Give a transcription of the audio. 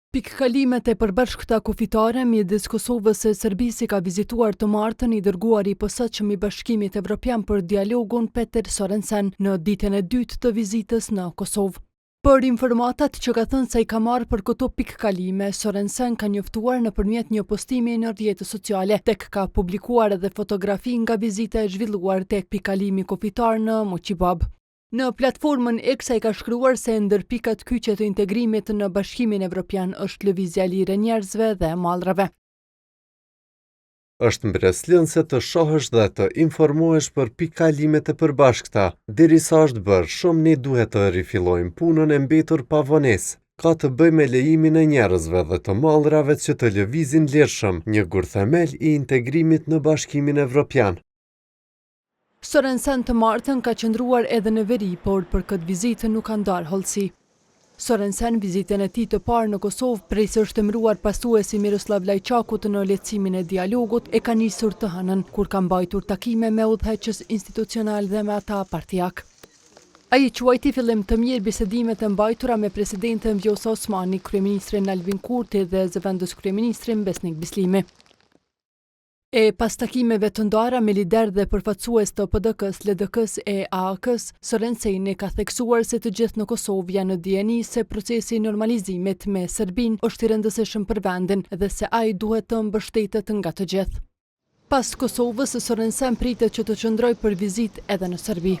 Pikëkallimet e përbashkëta kufitare midis Kosovës e Serbisë ka vizituar të martën i dërguari i posaçëm i Bashkimit Evropian për dialogun Peter Sorensen në ditën e dytë të vizitës në Kosovë. Për informatat që ka thënë se i ka marrë për këto pikëkallime, Sorensen ka njoftuar nëpërmjet një postimi në rrjetet sociale, tek ka publikuar edhe fotografi nga vizita e zhvilluar tek pikëkallimi kufitar në Muqibab. Në platformën X ai ka shkruar se ndër pikat kyçe të integrimit në Bashkimin Evropian është lëvizja e lirë e njerëzve dhe mallrave. Është mbretëslënse të shohësh dhe të informohesh për pikëkallimet e përbashkëta, derisa është bërë shumë ne duhet të rifillojmë punën e mbetur pa vonesë. Ka të bëjë me lejimin e njerëzve dhe të mallrave që të lëvizin lirshëm, një gurthemel i integrimit në Bashkimin Evropian. Sorensen të martën ka qëndruar edhe në veri, por për këtë vizitë nuk ka ndarë hollësi. Sorensen vizitën e tij të parë në Kosovë prej se është emëruar pasuesi Miroslav Lajçakut në lehtësimin e dialogut e ka nisur të hënën, kur ka mbajtur takime me udhëheqës institucional dhe me ata partijak. Ai quajti fillim të mirë bisedimet e mbajtura me presidenten Vjosa Osmani, kryeministrin Albin Kurti dhe zëvendës kryeministrin Besnik Bislimi. E pas takimeve të ndara me lider dhe përfaqësues të PDK-s, LDK-s e AAK-s, Sorensen ka theksuar se të gjithë në Kosovë janë në dijeni se procesi i normalizimit me Serbinë është i rëndësishëm për vendin dhe se ai duhet të mbështetet nga të gjithë. Pas Kosovës, Sorensen pritet që të qëndrojë për vizitë edhe në Serbi.